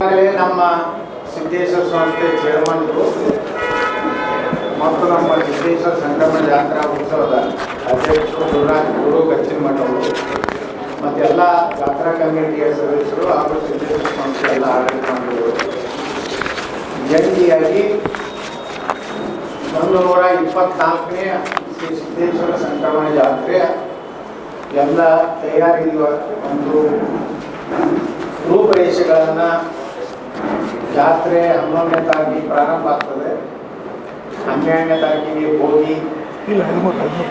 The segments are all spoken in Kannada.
ಈಗಾಗಲೇ ನಮ್ಮ ಸಿದ್ದೇಶ್ವರ ಸಂಸ್ಥೆ ಚೇರ್ಮನ್ರು ಮತ್ತು ನಮ್ಮ ಸಿದ್ದೇಶ್ವರ ಸಂಗಮ ಜಾತ್ರಾ ಉತ್ಸವದ ಅಧ್ಯಕ್ಷರು ಗುರು ಕಚ್ಚಿನಮಠ ಅವರು ಮತ್ತು ಎಲ್ಲ ಜಾತ್ರಾ ಕಮಿಟಿಯ ಸದಸ್ಯರು ಹಾಗೂ ಸಿದ್ದೇಶ್ವರ ಸಂಸ್ಥೆ ಎಲ್ಲ ಆಡಳಿತ ಮಂಡಳಿಗಳು ಜಂಟಿಯಾಗಿ 124ನೇ ಶ್ರೀ ಸಿದ್ದೇಶ್ವರ ಸಂಕ್ರಮಣ ಜಾತ್ರೆಯ ಎಲ್ಲ ತಯಾರಿ ಒಂದು ರೂಪರೇಷೆಗಳನ್ನು ಜಾತ್ರೆ 11ನೇ ತಾರೀಕಿಗೆ ಪ್ರಾರಂಭ ಆಗ್ತದೆ, 12ನೇ ತಾರೀಕಿಗೆ ಭೋಗಿ,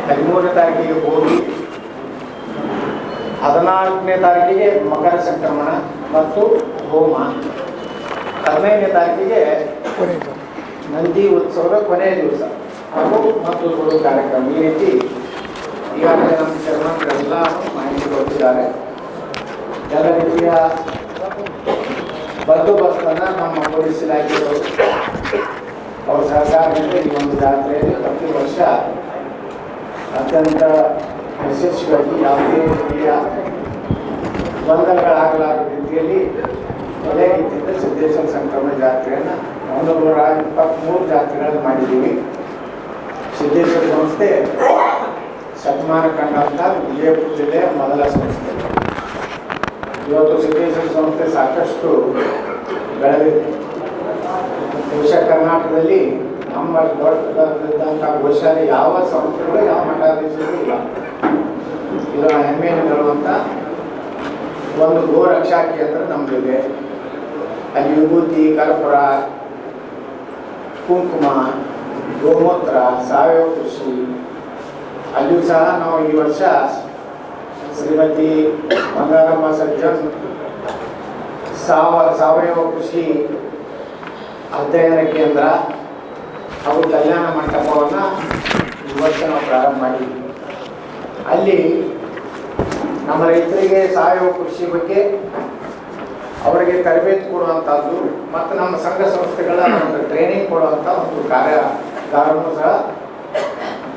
13ನೇ ತಾರೀಕಿಗೆ ಭೋಗಿ, 14ನೇ ತಾರೀಕಿಗೆ ಮಕರ ಸಂಕ್ರಮಣ ಮತ್ತು ಹೋಮ, 15ನೇ ತಾರೀಕಿಗೆ ನಂದಿ ಉತ್ಸವದ ಕೊನೆಯ ದಿವಸ ಹಾಗೂ ಮತ್ತು ಕಾರ್ಯಕ್ರಮ. ಈ ರೀತಿ ಈಗಾಗಲೇ ನಮ್ಮ ಚರ್ಮಗಳೆಲ್ಲ ಮಾಹಿತಿ ಕೊಟ್ಟಿದ್ದಾರೆ. ಎಲ್ಲ ರೀತಿಯ ಬಂದೋಬಸ್ತನ್ನು ನಮ್ಮ ಪೊಲೀಸ್ ಇಲಾಖೆಯವರು ಅವರ ಸಹಕಾರದಿಂದ ಈ ಒಂದು ಜಾತ್ರೆಯಲ್ಲಿ ಪ್ರತಿ ವರ್ಷ ಅತ್ಯಂತ ಯಶಸ್ವಿಯಾಗಿ ಯಾವುದೇ ರೀತಿಯ ಗೊಂದಲಗಳಾಗಲಾರದ ರೀತಿಯಲ್ಲಿ ಒಳ್ಳೆಯ ರೀತಿಯಿಂದ ಸಿದ್ದೇಶ್ವರ ಸಂಕ್ರಮಣ ಜಾತ್ರೆಯನ್ನು 123 ಜಾತ್ರೆಗಳನ್ನು ಮಾಡಿದ್ದೀವಿ. ಸಿದ್ದೇಶ್ವರ ಸಂಸ್ಥೆ ಶತಮಾನ ಕಂಡಂಥ ವಿಜಯಪುರ ಜಿಲ್ಲೆಯ ಮೊದಲ ಸಂಸ್ಥೆ. ಇವತ್ತು ಸಿದ್ದೇಶ್ವರ ಸಂಸ್ಥೆ ಸಾಕಷ್ಟು ಬೆಳೆದಿದೆ. ಬಹುಶಃ ಕರ್ನಾಟಕದಲ್ಲಿ ನಮ್ಮ ದೊಡ್ಡದಾದಂಥ ಗೋಶಾಲೆ ಯಾವ ಸಂಸ್ಥೆಗಳು ಯಾವ ಮಠಾಧೀಶರು ಇಲ್ಲ. ಇದರ ಹೆಮ್ಮೆಯನ್ನು ಹೇಳುವಂಥ ಒಂದು ಗೋರಕ್ಷಾ ಕೇಂದ್ರ ನಮ್ಮದಿದೆ. ಅಲ್ಲಿ ವಿಭೂತಿ, ಕರ್ಪೂರ, ಕುಂಕುಮ, ಗೋಮೂತ್ರ, ಸಾವಯವ ಕೃಷಿ, ಅಲ್ಲಿಯೂ ಸಹ ನಾವು ಈ ವರ್ಷ ಶ್ರೀಮತಿ ಬಂಗಾರಮ್ಮ ಸಜ್ಜನ್ ಸಾವಯವ ಕೃಷಿ ಅಧ್ಯಯನ ಕೇಂದ್ರ ಹಾಗೂ ಕಲ್ಯಾಣ ಮಂಟಪವನ್ನು ಈ ವರ್ಷ ನಾವು ಪ್ರಾರಂಭ ಮಾಡಿದ್ವಿ. ಅಲ್ಲಿ ನಮ್ಮ ರೈತರಿಗೆ ಸಾವಯವ ಕೃಷಿ ಬಗ್ಗೆ ಅವರಿಗೆ ತರಬೇತಿ ಕೊಡುವಂಥದ್ದು ಮತ್ತು ನಮ್ಮ ಸಂಘ ಸಂಸ್ಥೆಗಳ ಒಂದು ಟ್ರೈನಿಂಗ್ ಕೊಡುವಂಥ ಒಂದು ಕಾರ್ಯಾಗಾರವನ್ನು ಸಹ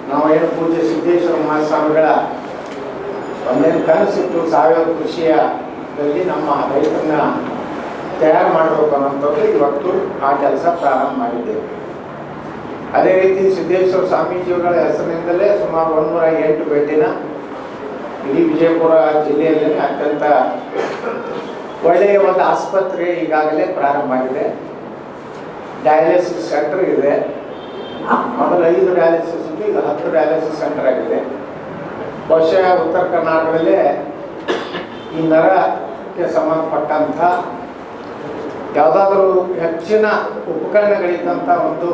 ನಾವು ಏನು ಪೂಜ್ಯ ಸಿದ್ದೇಶ್ವರ ಮಹಾಸ್ವಾಮಿಗಳ ಒಂದೇನು ಕನಸಿಟ್ಟು ಸಾವಯವ ಕೃಷಿಯಲ್ಲಿ ನಮ್ಮ ರೈತರನ್ನ ತಯಾರು ಮಾಡಬೇಕು ಅನ್ನೋಂಥದ್ದು ಇವತ್ತು ಆ ಕೆಲಸ ಪ್ರಾರಂಭ ಮಾಡಿದ್ದೇವೆ. ಅದೇ ರೀತಿ ಸಿದ್ದೇಶ್ವರ ಸ್ವಾಮೀಜಿಗಳ ಹೆಸರಿನಿಂದಲೇ ಸುಮಾರು 108 ಬೆಡ್ಡಿನ ಇಡೀ ವಿಜಯಪುರ ಜಿಲ್ಲೆಯಲ್ಲಿ ಅತ್ಯಂತ ಒಳ್ಳೆಯ ಒಂದು ಆಸ್ಪತ್ರೆ ಈಗಾಗಲೇ ಪ್ರಾರಂಭ ಆಗಿದೆ. ಡಯಾಲಿಸಿಸ್ ಸೆಂಟರ್ ಇದೆ. ಮೊದಲು 5 ಡಯಾಲಿಸಿಸ್ ಇದ್ದು ಈಗ 10 ಡಯಾಲಿಸಿಸ್ ಸೆಂಟರ್ ಆಗಿದೆ. ಬಹುಶಃ ಉತ್ತರ ಕರ್ನಾಟಕದಲ್ಲೇ ಈ ನರಕ್ಕೆ ಸಂಬಂಧಪಟ್ಟಂಥ ಯಾವುದಾದ್ರೂ ಹೆಚ್ಚಿನ ಉಪಕರಣಗಳಿದ್ದಂಥ ಒಂದು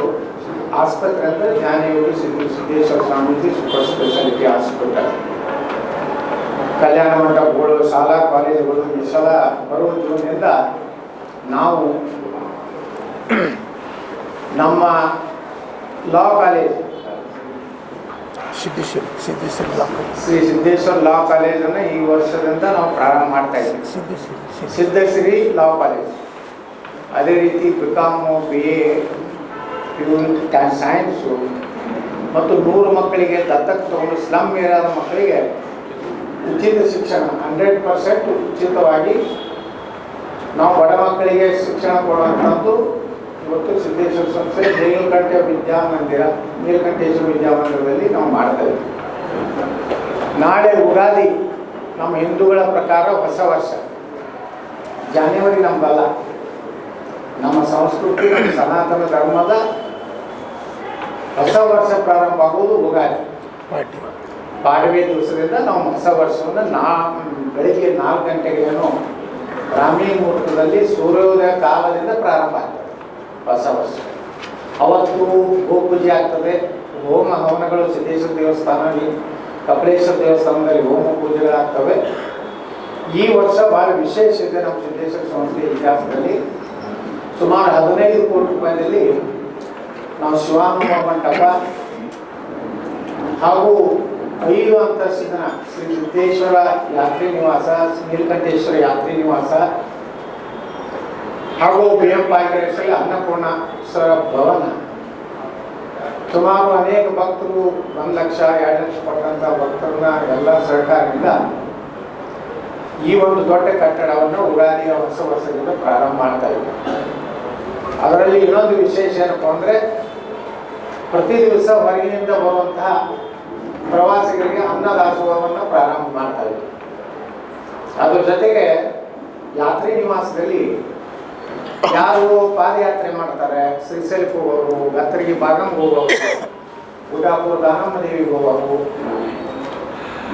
ಆಸ್ಪತ್ರೆ ಅಂದರೆ Jnanayogi Siddeshwara Swamiji super speciality hospital. ಕಲ್ಯಾಣ ಮಂಟಪಗಳು, ಶಾಲಾ ಕಾಲೇಜುಗಳು ಈ ಸಲ ಬರುವ ಜೂನ್ನಿಂದ ನಾವು ನಮ್ಮ law college Shri Siddeshwara law ಕಾಲೇಜನ್ನು ಈ ವರ್ಷದಿಂದ ನಾವು ಪ್ರಾರಂಭ ಮಾಡ್ತಾ ಇದ್ದೀವಿ. Siddhashree law college. ಅದೇ ರೀತಿ ಬಿಕಾಮು, BA, ಸೈನ್ಸು ಮತ್ತು 100 ಮಕ್ಕಳಿಗೆ ದತ್ತಕ್ಕೆ ತಗೊಂಡು ಸ್ಲಮ್ ಏರಿಯಾದ ಮಕ್ಕಳಿಗೆ ಉಚಿತ ಶಿಕ್ಷಣ 100% ಉಚಿತವಾಗಿ ನಾವು ಬಡ ಮಕ್ಕಳಿಗೆ ಶಿಕ್ಷಣ ಕೊಡುವಂಥದ್ದು ಇವತ್ತು ಸಿದ್ದೇಶ್ವರ ಸಂಸ್ಥೆ ನೀಲಕಂಠೇಶ್ವರ ವಿದ್ಯಾಮಂದಿರದಲ್ಲಿ ನಾವು ಮಾಡ್ತಾ ಇದ್ದೀವಿ. ನಾಳೆ ಯುಗಾದಿ ನಮ್ಮ ಹಿಂದೂಗಳ ಪ್ರಕಾರ ಹೊಸ ವರ್ಷ. ಜಾನ್ವರಿ ನಮ್ಮದಲ್ಲ. ನಮ್ಮ ಸಂಸ್ಕೃತಿ, ನಮ್ಮ ಸನಾತನ ಧರ್ಮದ ಹೊಸ ವರ್ಷ ಪ್ರಾರಂಭ ಆಗುವುದು ಯುಗಾದಿ. ಪಾಡ್ವೆ ದಿವಸದಿಂದ ನಾವು ಹೊಸ ವರ್ಷವನ್ನು ಬೆಳಿಗ್ಗೆ 4 ಗಂಟೆಗೇನು ಬ್ರಾಹ್ಮಿ ಮುಹೂರ್ತದಲ್ಲಿ ಸೂರ್ಯೋದಯ ಕಾಲದಿಂದ ಪ್ರಾರಂಭ ಆಗ್ತದೆ ಹೊಸ ವರ್ಷ. ಅವತ್ತು ಗೋಪೂಜೆ ಆಗ್ತದೆ. ಹೋಮ ಹವನಗಳು ಸಿದ್ದೇಶ್ವರ ದೇವಸ್ಥಾನದಲ್ಲಿ, ಕಪಿಲೇಶ್ವರ ದೇವಸ್ಥಾನದಲ್ಲಿ ಹೋಮ ಪೂಜೆಗಳಾಗ್ತವೆ. ಈ ವರ್ಷ ಭಾಳ ವಿಶೇಷ ಇದೆ. ನಮ್ಮ ಸಿದ್ದೇಶ್ವರ ಸಂಸ್ಥೆ ಇತಿಹಾಸದಲ್ಲಿ ಸುಮಾರು 15 ಕೋಟಿ ರೂಪಾಯಿನಲ್ಲಿ ನಾವು ಶಿವಾನುಭವ ಮಂಟಪ ಹಾಗೂ 5 ಅಂತಸ್ತಿನ ಶ್ರೀ ಸಿದ್ದೇಶ್ವರ ಯಾತ್ರಿ ನಿವಾಸ, ನೀಲಕಂಠೇಶ್ವರ ಯಾತ್ರಿ ನಿವಾಸ ಹಾಗೂ BM ಪಾಲ್ಕರೇಶ್ವರ ಅನ್ನಪೂರ್ಣೇಶ್ವರ ಭವನ, ಸುಮಾರು ಅನೇಕ ಭಕ್ತರು 1 ಲಕ್ಷ 2 ಲಕ್ಷ ಪಟ್ಟಂಥ ಭಕ್ತರನ್ನ ಎಲ್ಲ ಸರ್ಕಾರದಿಂದ ಈ ಒಂದು ದೊಡ್ಡ ಕಟ್ಟಡವನ್ನು ಉಗಾದಿಯ ಹೊಸ ವರ್ಷದಿಂದ ಪ್ರಾರಂಭ ಮಾಡ್ತಾ ಇದ್ದೀವಿ. ಅದರಲ್ಲಿ ಇನ್ನೊಂದು ವಿಶೇಷ ಏನಪ್ಪ ಅಂದರೆ, ಪ್ರತಿ ದಿವಸ ಹೊರಗಿನಿಂದ ಬರುವಂತಹ ಪ್ರವಾಸಿಗರಿಗೆ ಅನ್ನದಾಸೋಹವನ್ನು ಪ್ರಾರಂಭ ಮಾಡ್ತಾ ಇದ್ದೀವಿ. ಅದ್ರ ಜೊತೆಗೆ ಯಾತ್ರಿ ನಿವಾಸದಲ್ಲಿ ಯಾರು ಪಾದಯಾತ್ರೆ ಮಾಡ್ತಾರೆ, ಶ್ರೀಶೈಲಕ್ಕೆ ಹೋಗೋರು, ಗತ್ತರಿಗೆ ಬಾಗಂಗೆ ಹೋಗೋರು, ಉದಾಪುರ ದಾನಮ್ಮದೇವಿಗೆ ಹೋಗೋರು,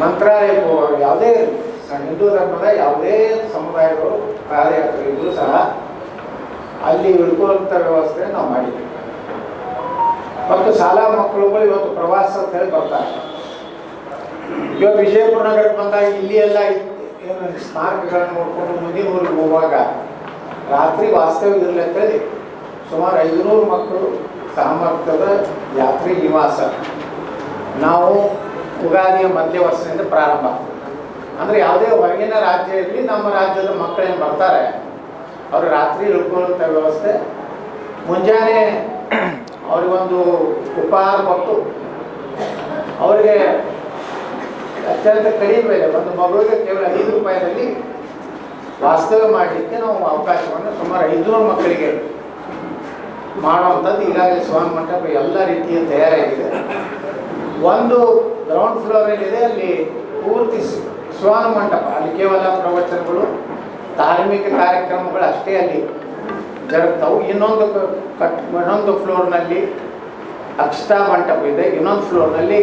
ಮಂತ್ರಾಲಯಕ್ಕೆ ಹೋಗೋರು, ಯಾವುದೇ ಹಿಂದೂ ಧರ್ಮದ ಯಾವುದೇ ಸಮುದಾಯಗಳು ಪಾದಯಾತ್ರೆ ಇದ್ರೂ ಸಹ ಅಲ್ಲಿ ಉಳ್ಕೊಳ್ಳುವಂಥ ವ್ಯವಸ್ಥೆ ನಾವು ಮಾಡಿದ್ದೀವಿ. ಮತ್ತು ಶಾಲಾ ಮಕ್ಕಳುಗಳು ಇವತ್ತು ಪ್ರವಾಸ ಅಂತ ಹೇಳಿ ಬರ್ತಾರೆ. ಇವತ್ತು ವಿಜಯಪುರ ನಗರಕ್ಕೆ ಬಂದಾಗ ಇಲ್ಲಿ ಎಲ್ಲ ಏನು ಸ್ಮಾರಕಗಳನ್ನು ನೋಡ್ಕೊಂಡು ಮುಂದಿನ ಊರಿಗೆ ಹೋಗುವಾಗ ರಾತ್ರಿ ವಾಸ್ತವ್ಯ ಇರಲಿ ಅಂತೇಳಿ ಸುಮಾರು 500 ಮಕ್ಕಳು ಸಾಮರ್ಥ್ಯದ ಯಾತ್ರಿ ನಿವಾಸ ನಾವು ಉಗಾದಿಯ ಮಧ್ಯ ವರ್ಷದಿಂದ ಪ್ರಾರಂಭ. ಅಂದರೆ ಯಾವುದೇ ಹೊರಗಿನ ರಾಜ್ಯ ಇರಲಿ, ನಮ್ಮ ರಾಜ್ಯದ ಮಕ್ಕಳೇನು ಬರ್ತಾರೆ ಅವರು ರಾತ್ರಿ ಇಳ್ಕೊಳ್ಳುವಂಥ ವ್ಯವಸ್ಥೆ, ಮುಂಜಾನೆ ಅವ್ರಿಗೊಂದು ಉಪಹಾರ ಕೊಟ್ಟು ಅವರಿಗೆ ಅತ್ಯಂತ ಕಡಿಮೆ ಬೆಲೆ, ಒಂದು ಮಗುವಿಗೆ ಕೇವಲ 5 ರೂಪಾಯಿನಲ್ಲಿ ವಾಸ್ತವ್ಯ ಮಾಡಲಿಕ್ಕೆ ನಾವು ಅವಕಾಶವನ್ನು ಸುಮಾರು 500 ಮಕ್ಕಳಿಗೆ ಮಾಡುವಂಥದ್ದು ಈಗಾಗಲೇ ಶ್ವಾನ ಮಂಟಪ ಎಲ್ಲ ರೀತಿಯ ತಯಾರಾಗಿದೆ. ಒಂದು ಗ್ರೌಂಡ್ ಫ್ಲೋರಲ್ಲಿದೆ, ಅಲ್ಲಿ ಪೂರ್ತಿ ಶ್ವಾನ ಮಂಟಪ, ಅಲ್ಲಿ ಕೇವಲ ಪ್ರವಚನಗಳು, ಧಾರ್ಮಿಕ ಕಾರ್ಯಕ್ರಮಗಳು ಅಷ್ಟೇ ಅಲ್ಲಿ ಜರುಗ್ತಾವು. ಇನ್ನೊಂದು ಫ್ಲೋರ್ನಲ್ಲಿ ಅಕ್ಷತಾ ಮಂಟಪ ಇದೆ. ಇನ್ನೊಂದು ಫ್ಲೋರ್ನಲ್ಲಿ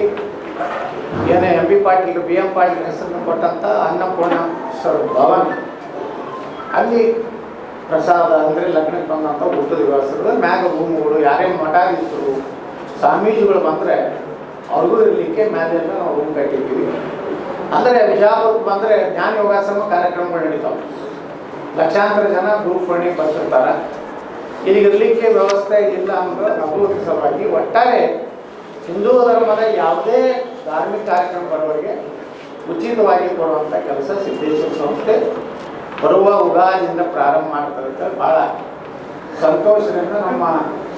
ಏನೇ M B Patil, B M Patil ಹೆಸರನ್ನು ಕೊಟ್ಟಂಥ ಅನ್ನಪೂರ್ಣೇಶ್ವರ ಭವನ, ಅಲ್ಲಿ ಪ್ರಸಾದ ಅಂದರೆ ಲಗ್ನಕ್ಕೆ ಬಂದಂಥ ಊಟದ ವ್ಯವಸ್ಥೆಗಳು, ಮ್ಯಾಗ ರೂಮುಗಳು, ಯಾರೇ ಮಠಾಧೀಶರು ಸ್ವಾಮೀಜಿಗಳು ಬಂದರೆ ಅವ್ರಿಗೂ ಇರಲಿಕ್ಕೆ ಮ್ಯಾಲೆಲ್ಲ ನಾವು ರೂಮ್ ಕಟ್ಟಿದ್ದೀವಿ. ಅಂದರೆ ವಿಜಯಪುರಕ್ಕೆ ಬಂದರೆ ಜ್ಞಾನ ಯೋಗಾಸನ ಕಾರ್ಯಕ್ರಮಗಳು ನಡೀತಾವೆ. ಲಕ್ಷಾಂತರ ಜನ ಗ್ರೂಪ್ ಫಂಡಿಗೆ ಬರ್ತಿರ್ತಾರೆ. ಇಲ್ಲಿರಲಿಕ್ಕೆ ವ್ಯವಸ್ಥೆ ಇಲ್ಲ ಅಂದ್ರೆ ಅಭಿವೃದ್ಧಿ ಸಲುವಾಗಿ ಒಟ್ಟಾರೆ ಹಿಂದೂ ಧರ್ಮದ ಯಾವುದೇ ಧಾರ್ಮಿಕ ಕಾರ್ಯಕ್ರಮ ಬರುವವರಿಗೆ ಉಚಿತವಾಗಿ ಕೊಡುವಂಥ ಕೆಲಸ ಸಿದ್ದೇಶ್ವರ ಸಂಸ್ಥೆ ಬರುವ ಉಗಾದಿಯಿಂದ ಪ್ರಾರಂಭ ಮಾಡ್ತಾರೆ ಅಂತ ಭಾಳ ಸಂತೋಷದಿಂದ ನಮ್ಮ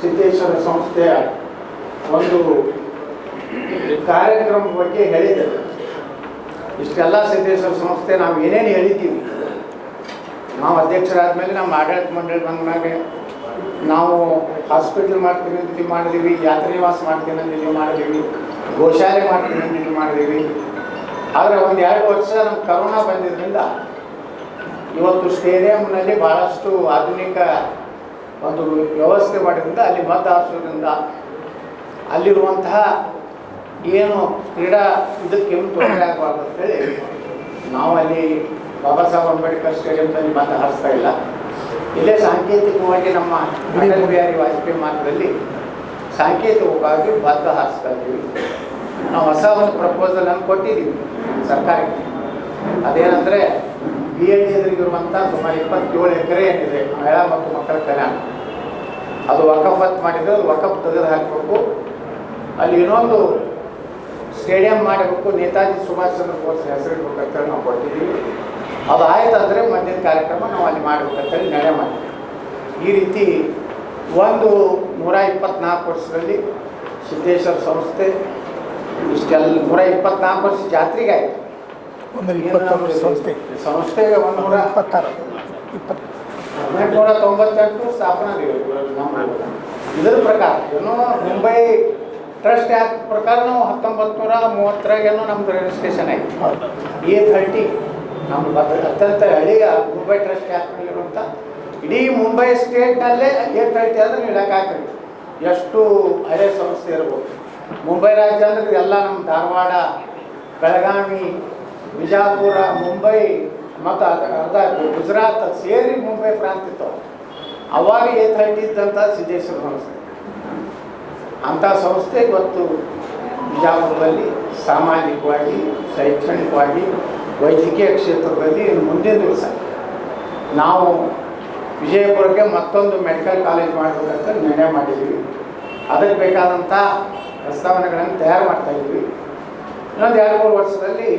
ಸಿದ್ದೇಶ್ವರ ಸಂಸ್ಥೆಯ ಒಂದು ಕಾರ್ಯಕ್ರಮ ಬಗ್ಗೆ ಹೇಳಿದ್ದೇವೆ. ಇಷ್ಟೆಲ್ಲ ಸಿದ್ದೇಶ್ವರ ಸಂಸ್ಥೆ ನಾವು ಏನೇನು ಹೇಳಿದ್ದೀವಿ, ನಾವು ಅಧ್ಯಕ್ಷರಾದ ಮೇಲೆ ನಮ್ಮ ಆಡಳಿತ ಮಂಡಳಿ ಬಂದಾಗ ನಾವು ಹಾಸ್ಪಿಟಲ್ ಮಾಡ್ತೀವಿ ಅಂತ ಇಲ್ಲಿ ಮಾಡಿದ್ದೀವಿ, ಯಾತ್ರೆ ನಿವಾಸ ಮಾಡ್ತೀನಿ ಅಂತ ಇಲ್ಲಿ ಮಾಡಿದ್ದೀವಿ, ಗೋಶಾಲೆ ಮಾಡ್ತೀನಿ ಅಂತ ಇಲ್ಲಿ ಮಾಡಿದ್ದೀವಿ. ಆದರೆ 1-2 ವರ್ಷ ನಮ್ಮ ಕರೋನಾ ಬಂದಿದ್ದರಿಂದ ಇವತ್ತು ಸ್ಟೇಡಿಯಂನಲ್ಲಿ ಭಾಳಷ್ಟು ಆಧುನಿಕ ಒಂದು ವ್ಯವಸ್ಥೆ ಮಾಡಿದ್ರಿಂದ ಅಲ್ಲಿ ಮದ್ದು ಹಾರಿಸೋದ್ರಿಂದ ಅಲ್ಲಿರುವಂತಹ ಏನು ಕ್ರೀಡಾ ಇದಕ್ಕೇನು ತೊಂದರೆ ಆಗಬಾರ್ದು ಅಂತೇಳಿ ನಾವು ಅಲ್ಲಿ ಬಾಬಾ ಸಾಹೇಬ್ ಅಂಬೇಡ್ಕರ್ ಸ್ಟೇಡಿಯಂನಲ್ಲಿ ಮದ್ದು ಹಾರಿಸ್ತಾ ಇಲ್ಲ. ಇಲ್ಲೇ ಸಾಂಕೇತಿಕವಾಗಿ ನಮ್ಮ ಅಟಲ್ ಬಿಹಾರಿ ವಾಜಪೇಯಿ ಮಾರ್ಗದಲ್ಲಿ ಸಾಂಕೇತಿಕವಾಗಿ ಮದ್ದು ಹಾರಿಸ್ತಾ ಇದ್ದೀವಿ. ನಾವು ಹೊಸ ಒಂದು ಪ್ರಪೋಸಲನ್ನು ಕೊಟ್ಟಿದ್ದೀವಿ ಸರ್ಕಾರಕ್ಕೆ. ಅದೇನೆಂದರೆ BLD ಎದುರಿಗಿರುವಂಥ ಸುಮಾರು 27 ಎಕರೆ ಏನಿದೆ ಮಹಿಳಾ ಮತ್ತು ಮಕ್ಕಳ ಕಲ್ಯಾಣ, ಅದು ವಕಫತ್ ಮಾಡಿದರೆ ಅದು ವಕಫ್ ತೆಗೆದು ಹಾಕಬೇಕು. ಅಲ್ಲಿ ಇನ್ನೊಂದು ಸ್ಟೇಡಿಯಂ ಮಾಡಬೇಕು, ನೇತಾಜಿ ಸುಭಾಷ್ ಚಂದ್ರ ಬೋಸ್ ಹೆಸರಿಡ್ಬೇಕಂತೇಳಿ ನಾವು ಕೊಟ್ಟಿದ್ದೀವಿ. ಅದು ಆಯ್ತಂದರೆ ಮುಂದಿನ ಕಾರ್ಯಕ್ರಮ ನಾವು ಅಲ್ಲಿ ಮಾಡಬೇಕಂತೇಳಿ ನಿರ್ಣಯ ಮಾಡಿದ್ದೀವಿ. ಈ ರೀತಿ ಒಂದು 124 ವರ್ಷದಲ್ಲಿ ಸಿದ್ದೇಶ್ವರ ಸಂಸ್ಥೆ ಇಷ್ಟೆಲ್ಲ 124 ವರ್ಷ ಜಾತ್ರೆಗೆ ಆಯಿತು. ಸಂಸ್ಥೆಗೆ 1898 ಸ್ಥಾಪನಾ ನಮ್ಮ ಇದರ ಪ್ರಕಾರ ಏನೋ ಮುಂಬೈ ಟ್ರಸ್ಟ್ ಆ್ಯಕ್ಟ್ ಪ್ರಕಾರ ನಾವು 1930 ನಮ್ಮದು ರಿಜಿಸ್ಟ್ರೇಷನ್ ಆಯಿತು. A30 ನಮ್ಮ ಅತ್ಯಂತ ಹಳ್ಳಿಯ ಮುಂಬೈ ಟ್ರಸ್ಟ್ ಆ್ಯಕ್ಟ್ನಲ್ಲಿರುವಂಥ ಇಡೀ ಮುಂಬೈ ಸ್ಟೇಟ್ನಲ್ಲೇ A30 ಅಂದರೆ ನೀವು ಲೆಕ್ಕ ಹಾಕಿ ಎಷ್ಟು ಹಳೆ ಸಂಸ್ಥೆ ಇರ್ಬೋದು. ಮುಂಬೈ ರಾಜ್ಯ ಅಂದರೆ ಎಲ್ಲ ನಮ್ಮ ಧಾರವಾಡ, ಬೆಳಗಾವಿ, ಬಿಜಾಪುರ, ಮುಂಬೈ ಮತ್ತು ಅರ್ಧ ಗುಜರಾತ್ ಸೇರಿ ಮುಂಬೈ ಪ್ರಾಂತ ಇತ್ತು. ಅವಾಗ A30 ಇದ್ದಂಥ ಸಿದ್ದೇಶ್ವರ ಸಂಸ್ಥೆ. ಅಂಥ ಸಂಸ್ಥೆ ಇವತ್ತು ಬಿಜಾಪುರದಲ್ಲಿ ಸಾಮಾಜಿಕವಾಗಿ, ಶೈಕ್ಷಣಿಕವಾಗಿ, ವೈದ್ಯಕೀಯ ಕ್ಷೇತ್ರದಲ್ಲಿ ಮುಂದಿನ ದಿವಸ ನಾವು ವಿಜಯಪುರಕ್ಕೆ ಮತ್ತೊಂದು ಮೆಡಿಕಲ್ ಕಾಲೇಜ್ ಮಾಡಬೇಕಂತ ನಿರ್ಣಯ ಮಾಡಿದ್ದೀವಿ. ಅದಕ್ಕೆ ಬೇಕಾದಂಥ ಪ್ರಸ್ತಾವನೆಗಳನ್ನು ತಯಾರು ಮಾಡ್ತಾಯಿದ್ವಿ. ಇನ್ನೊಂದು 2-3 ವರ್ಷದಲ್ಲಿ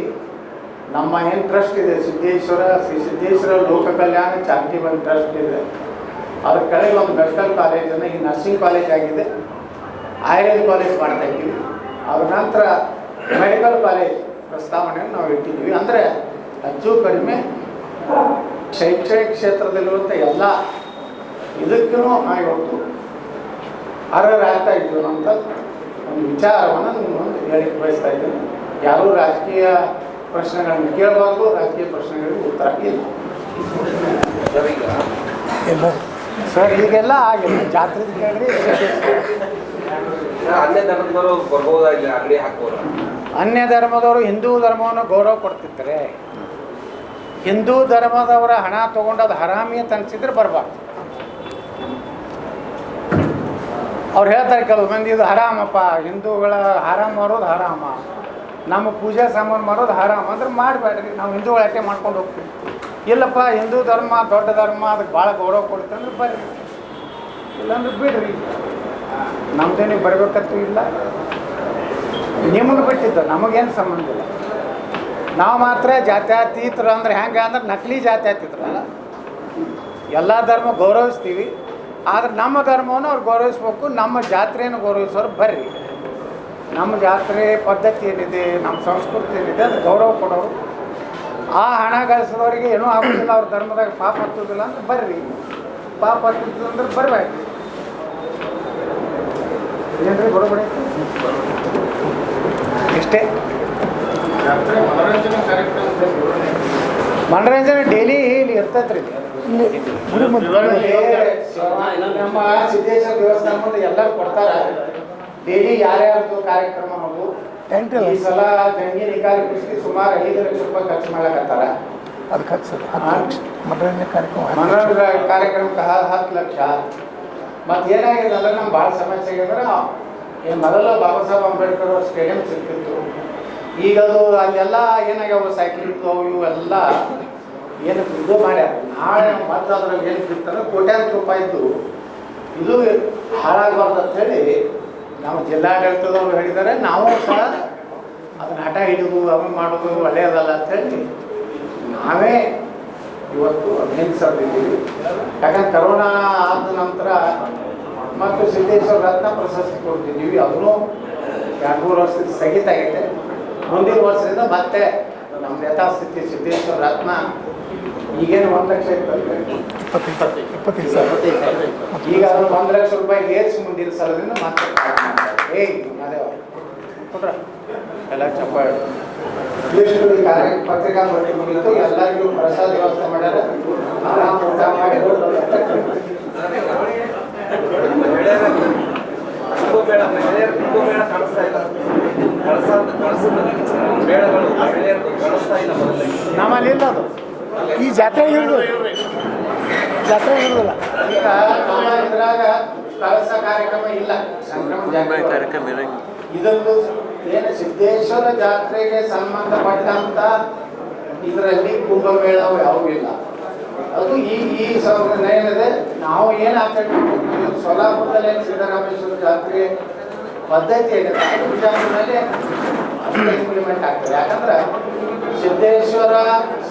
ನಮ್ಮ ಏನು ಟ್ರಸ್ಟ್ ಇದೆ ಸಿದ್ದೇಶ್ವರ, ಶ್ರೀ ಸಿದ್ದೇಶ್ವರ ಲೋಕ ಕಲ್ಯಾಣ ಚಾರಿಟೇಬಲ್ ಟ್ರಸ್ಟ್ ಇದೆ. ಅದ್ರ ಕೆಳಗೆ ಒಂದು ಮೆಡಿಕಲ್ ಕಾಲೇಜನ್ನು, ಈಗ ನರ್ಸಿಂಗ್ ಕಾಲೇಜ್ ಆಗಿದೆ, ಆಯುರ್ವೇದ ಕಾಲೇಜ್ ಮಾಡ್ತಾಯಿದ್ದೀವಿ. ಅದ್ರ ನಂತರ ಮೆಡಿಕಲ್ ಕಾಲೇಜ್ ಪ್ರಸ್ತಾವನೆಯನ್ನು ನಾವು ಇಟ್ಟಿದ್ದೀವಿ. ಅಂದರೆ ಹೆಚ್ಚು ಕಡಿಮೆ ಶೈಕ್ಷಣಿಕ ಕ್ಷೇತ್ರದಲ್ಲಿರುವಂಥ ಎಲ್ಲ ಇದಕ್ಕೂ ನಾವು ಇವತ್ತು ಅರ್ಹರಾಗ್ತಾ ಇದ್ದೀವಿ ಅಂತ ಒಂದು ವಿಚಾರವನ್ನು ನಿಮ್ಮೊಂದು ಹೇಳಿಕ್ಕೆ ಬಯಸ್ತಾ ಇದ್ದೀನಿ. ಯಾರೂ ರಾಜಕೀಯ ಪ್ರಶ್ನೆಗಳನ್ನು ಕೇಳಬಾರ್ದು, ರಾಜಕೀಯ ಪ್ರಶ್ನೆಗಳಿಗೆ ಉತ್ತರ ಇಲ್ಲ. ಸರ್ ಈಗೆಲ್ಲ ಆಗಿಲ್ಲ, ಜಾತ್ರೆ ಕೇಳ್ರಿ. ಅನ್ಯ ಧರ್ಮದವರು ಬರ್ಬೋದಾಗಿಲ್ಲ, ಅಂಗಡಿ ಹಾಕೋರು. ಅನ್ಯ ಧರ್ಮದವರು ಹಿಂದೂ ಧರ್ಮವನ್ನು ಗೌರವ ಕೊಡ್ತಿರ್ತಾರೆ. ಹಿಂದೂ ಧರ್ಮದವರ ಹಣ ತೊಗೊಂಡು ಅದು ಹರಾಮಿ ಅಂತ ಅನಿಸಿದ್ರೆ ಬರಬಾರ್ದು. ಅವ್ರು ಹೇಳ್ತಾರೆ ಕೆಲವು ಮಂದಿ ಇದು ಹರಾಮಪ್ಪ, ಹಿಂದೂಗಳ ಹರಾಮ್ ಮಾರೋದು ಹರಾಮ, ನಮ್ಮ ಪೂಜಾ ಸಾಮಾನು ಮಾರೋದು ಹರಾಮ ಅಂದ್ರೆ ಮಾಡಬೇಡ್ರಿ, ನಾವು ಹಿಂದೂಗಳ ಅಟ್ಟೆ ಮಾಡ್ಕೊಂಡು ಹೋಗ್ತೀವಿ. ಇಲ್ಲಪ್ಪ ಹಿಂದೂ ಧರ್ಮ ದೊಡ್ಡ ಧರ್ಮ, ಅದಕ್ಕೆ ಭಾಳ ಗೌರವ ಕೊಡುತ್ತೆ ಅಂದ್ರೆ ಬರ್ರಿ, ಇಲ್ಲಾಂದ್ರೆ ಬಿಡ್ರಿ. ನಮ್ಮದೇನು ಬರಬೇಕಂತೂ ಇಲ್ಲ, ನಿಮಗೆ ಬಿಟ್ಟಿದ್ದು, ನಮಗೇನು ಸಂಬಂಧ ಇಲ್ಲ. ನಾವು ಮಾತ್ರ ಜಾತ್ಯತೀತರು ಅಂದ್ರೆ ಹೆಂಗೆ ಅಂದ್ರೆ ನಕಲಿ ಜಾತ್ಯತೀತರಲ್ಲ, ಎಲ್ಲ ಧರ್ಮ ಗೌರವಿಸ್ತೀವಿ. ಆದರೆ ನಮ್ಮ ಧರ್ಮವನ್ನು ಅವ್ರು ಗೌರವಿಸ್ಬೇಕು, ನಮ್ಮ ಜಾತ್ರೆಯನ್ನು ಗೌರವಿಸೋರು ಬರ್ರಿ. ನಮ್ಮ ಜಾತ್ರೆ ಪದ್ಧತಿ ಏನಿದೆ, ನಮ್ಮ ಸಂಸ್ಕೃತಿ ಏನಿದೆ ಅದು ಗೌರವ ಕೊಡೋರು. ಆ ಹಣ ಗಳಿಸಿದವರಿಗೆ ಏನೂ ಆಗೋದಿಲ್ಲ, ಅವ್ರ ಧರ್ಮದಾಗ ಪಾಪ ಹತ್ತೋದಿಲ್ಲ ಅಂದ್ರೆ ಬರ್ರಿ. ಪಾಪ ಹತ್ತಿದ್ದು ಅಂದ್ರೆ ಬರಬೇಕು. ಏನ್ರಿ ಬರೋಬರಿ ಇಷ್ಟೇ. ಮನೋರಂಜನೆ ಡೈಲಿ ಇಲ್ಲಿ ಇರ್ತೈತೆ ರೀ. ನಮ್ಮ ಸಿದ್ದೇಶ್ವರ ದೇವಸ್ಥಾನ ಮುಂದೆ ಎಲ್ಲರೂ ಕೊಡ್ತಾರೆ ಡೈಲಿ ಯಾರ್ಯಾರ್ದು ಕಾರ್ಯಕ್ರಮ. ನಾವು ಈ ಸಲ ಗಂಗೆ ನಿಕಾಲಿ ಕುಸ್ತಿ ಸುಮಾರು 5 ಲಕ್ಷ ರೂಪಾಯಿ ಖರ್ಚು ಮಾಡಕತ್ತಾರ. ಅದಕ್ಕೆ ಮನೋರಂಜನೆ ಕಾರ್ಯಕ್ರಮಕ್ಕೆ 10 ಲಕ್ಷ. ಮತ್ತು ಏನಾಗಿದೆ ಅಂದ್ರೆ ನಮ್ಗೆ ಭಾಳ ಸಮಸ್ಯೆ ಆಗಿದ್ರೆ ಮೊದಲು ಬಾಬಾ ಸಾಹೇಬ್ ಅಂಬೇಡ್ಕರ್ ಅವ್ರ ಸ್ಟೇಡಿಯಂ ಸಿಗ್ತಿತ್ತು. ಈಗ ಅದು ಅಲ್ಲೆಲ್ಲ ಏನಾಗ್ಯಾವ ಸೈಕ್ಲಿಂಗ್ ಇವು ಎಲ್ಲ ಏನು ಇದು ಮಾಡ್ಯಾರ. ನಾಳೆ ಮತ್ತು ಅದ್ರಲ್ಲಿ ಏನು ಸಿಗ್ತಾರೆ ಕೋಟ್ಯಾಂತರ ರೂಪಾಯಿದ್ದು ಇದು ಹಾಳಾಗಬಾರ್ದು ಅಂಥೇಳಿ ನಮ್ಮ ಜಿಲ್ಲಾಡಳಿತದವ್ರು ಹೇಳಿದ್ದಾರೆ. ನಾವು ಸಹ ಅದನ್ನ ಹಠ ಹಿಡಿದು ಅವನು ಮಾಡೋದು ಒಳ್ಳೆಯದಲ್ಲ ಅಂಥೇಳಿ ನಾವೇ ಇವತ್ತು ಅಭಿನಯಿಸಿದ್ದೀವಿ. ಯಾಕಂದ್ರೆ ಕರೋನಾ ಆದ ನಂತರ ಮತ್ತು ಸಿದ್ದೇಶ್ವರ ರತ್ನ ಪ್ರಶಸ್ತಿ ಕೊಡ್ತಿದ್ದೀವಿ, ಅದನ್ನು 2-3 ವರ್ಷದ ಸ್ಥಗಿತ ಆಗಿದೆ. ಮುಂದಿನ ವರ್ಷದಿಂದ ಮತ್ತೆ ನಮ್ಮ ಯಥಾಸ್ಥಿತಿ ಸಿದ್ದೇಶ್ವರ ರತ್ನ ಈಗೇನು 1 ಲಕ್ಷ ಇರ್ತದೆ, 25 ಈಗ ಅದನ್ನು 1 ಲಕ್ಷ ರೂಪಾಯಿ ಏರಿಸಿ ಮುಂದಿನ ಸಲದಿಂದ ಮತ್ತೆ ಅದೇವ ಕೊಟ್ರ ಎಲ್ಲ ಚಪ್ಪಾಳೆ ಪತ್ರಿಕಾ ಪಟ್ಟಿ ಮುಗಿತು. ಎಲ್ಲರಿಗೂ ಪ್ರಸಾದ ವ್ಯವಸ್ಥೆ ಮಾಡ್ಯಾರ. ಆರಾಮ್ ಊಟ ಮಾಡಿ ನಮ್ಮಲ್ಲಿ ಇಲ್ಲ ಅದು. ಈ ಜಾತ್ರೆ ಇರೋದಿಲ್ಲ. ಈಗ ನಮ್ಮ ಇದ್ರಾಗ ಕಳಸ ಕಾರ್ಯಕ್ರಮ ಇಲ್ಲ, ಸಂಕ್ರಮಣ ಕಾರ್ಯಕ್ರಮ ಇದೊಂದು ಏನು ಸಿದ್ದೇಶ್ವರ ಜಾತ್ರೆಗೆ ಸಂಬಂಧಪಟ್ಟಂತ ಇದರಲ್ಲಿ ಕುಂಭಮೇಳವು ಯಾವೂ ಇಲ್ಲ. ಅದು ಈ ಏನಿದೆ ನಾವು ಏನು ಹಾಕಬೇಕು, ಸೊಲ್ಲಾಪುರದಲ್ಲಿ ಸಿದ್ದರಾಮೇಶ್ವರ ಜಾತ್ರೆ ಪದ್ಧತಿ ಏನಿದೆ ಅದು ಬಿಜಾಪುರದಲ್ಲಿ ಇಂಪ್ಲಿಮೆಂಟ್ ಆಗ್ತದೆ. ಯಾಕಂದ್ರೆ ಸಿದ್ದೇಶ್ವರ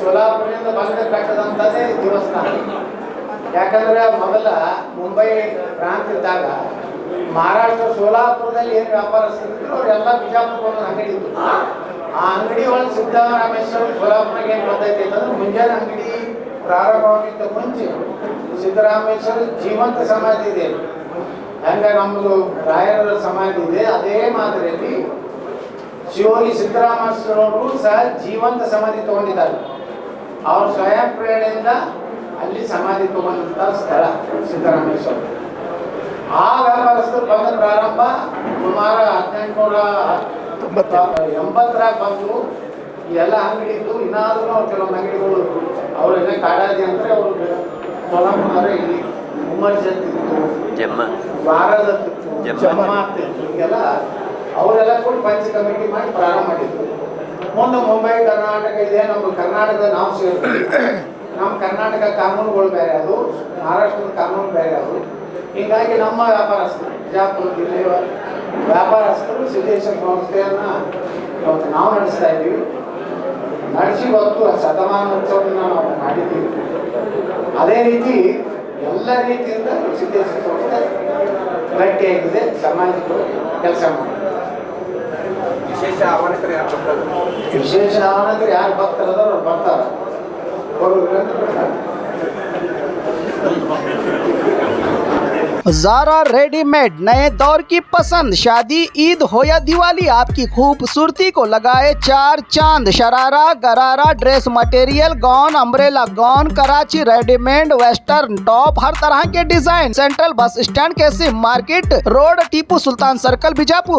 ಸೊಲ್ಲಾಪುರದಿಂದ ಬಂದು ಕಟ್ಟದಂಥದ್ದೇ ದೇವಸ್ಥಾನ. ಯಾಕಂದ್ರೆ ಮೊದಲ ಮುಂಬೈ ಪ್ರಾಂತ ಇದ್ದಾಗ ಮಹಾರಾಷ್ಟ್ರ ಸೋಲಾಪುರದಲ್ಲಿ ಏನು ವ್ಯಾಪಾರಸ್ಥರಿದ್ರು ಅವರೆಲ್ಲ ಬಿಜಾಪುರಕ್ಕೆ ಒಂದು ಅಂಗಡಿ ಇತ್ತು. ಆ ಅಂಗಡಿ ಒಳಗೆ ಸಿದ್ದರಾಮೇಶ್ವರ ಸೋಲಾಪುರಕ್ಕೆ ಏನು ಪದ್ಧತಿ ಅಂತಂದ್ರೆ ಮುಂಜಾನೆ ಅಂಗಡಿ ಪ್ರಾರಂಭವಾಗಿದ್ದ ಮುಂಚೆ ಸಿದ್ದರಾಮೇಶ್ವರ ಜೀವಂತ ಸಮಾಧಿ ಇದೆ. ಹಂಗೆ ನಮ್ಮದು ರಾಯರ ಸಮಾಧಿ ಇದೆ. ಅದೇ ಮಾದರಿಯಲ್ಲಿ ಶಿವೋಗಿ ಸಿದ್ದರಾಮೇಶ್ವರವರು ಸಹ ಜೀವಂತ ಸಮಾಧಿ ತಗೊಂಡಿದ್ದಾರೆ. ಅವ್ರ ಸ್ವಯಂ ಪ್ರೇರಣೆಯಿಂದ ಅಲ್ಲಿ ಸಮಾಧಿ ತಗೊಂಡಂಥ ಸ್ಥಳ ಸಿದ್ದರಾಮೇಶ್ವರ. ಆ ವ್ಯಾಪಾರಸ್ಥರು ಬಂದ ಪ್ರಾರಂಭ ಸುಮಾರು 1880 ಬಂದು ಎಲ್ಲ ಅಂಗಡಿ ಇದ್ದು. ಇನ್ನಾದ್ರೂ ಅವ್ರು ಕೆಲವೊಂದು ಅಂಗಡಿಗಳು ಅವರೆಲ್ಲ ಕಾಡಾದಿ ಅಂದರೆ ಅವರು ಸೊಲ್ಲಾಪುರ ಇಲ್ಲಿ ಉಮ್ಮರ್ಜತ್ತಿತ್ತು, ವಾರದತ್ತಿತ್ತು, ಜಮ್ಮ ಆಗ್ತಿತ್ತು. ಹೀಗೆಲ್ಲ ಅವರೆಲ್ಲ ಕೂಡ ಪಂಚ ಕಮಿಟಿ ಮಾಡಿ ಪ್ರಾರಂಭ ಮಾಡಿದ್ರು. ಮುಂದೆ ಮುಂಬೈ ಕರ್ನಾಟಕ ಇದೆ. ನಮ್ಮ ಕರ್ನಾಟಕದ ನಾವು ಸೇರ್ತೀವಿ. ನಮ್ಮ ಕರ್ನಾಟಕ ಕಾನೂನುಗಳು ಬೇರೆ, ಅದು ಮಹಾರಾಷ್ಟ್ರದ ಕಾನೂನು ಬೇರೆ. ಅದು ಹೀಗಾಗಿ ನಮ್ಮ ವ್ಯಾಪಾರಸ್ಥರು ಬಿಜಾಪುರ ಜಿಲ್ಲೆಯ ವ್ಯಾಪಾರಸ್ಥರು ಸಿದ್ದೇಶ್ವರ ಸಂಸ್ಥೆಯನ್ನು ಇವತ್ತು ನಾವು ನಡೆಸ್ತಾ ಇದ್ದೀವಿ. ನಡೆಸಿ ಇವತ್ತು ಶತಮಾನೋತ್ಸವವನ್ನು ನಾವು ಮಾಡಿದ್ದೀವಿ. ಅದೇ ರೀತಿ ಎಲ್ಲ ರೀತಿಯಿಂದ ಸಿದ್ದೇಶ್ವರ ಸಂಸ್ಥೆ ಗಟ್ಟಿಯಾಗಿದೆ, ಸಾಮಾಜಿಕ ಕೆಲಸ ಮಾಡಿ. ವಿಶೇಷ ಆಹ್ವಾನಿಕರು ಯಾರು ಬರ್ತಾರೆ? ವಿಶೇಷ ಆಹ್ವಾನಿಕರು ಯಾರು ಬರ್ತಾರದವ್ರು ಅವ್ರು ಬರ್ತಾರೆ. ಬರೋದಿಲ್ಲ ಅಂತ ಗೊತ್ತಾಗ್ತದೆ. ज़ारा रेडीमेड नए दौर की पसंद, शादी, ईद हो या दिवाली, आपकी खूबसूरती को लगाए चार चांद। Sharara, gharara, dress material, gown, umbrella gown, Karachi readymade, western top, हर तरह के डिजाइन। सेंट्रल बस स्टैंड के सिम market road, Tipu Sultan circle, Bijapur.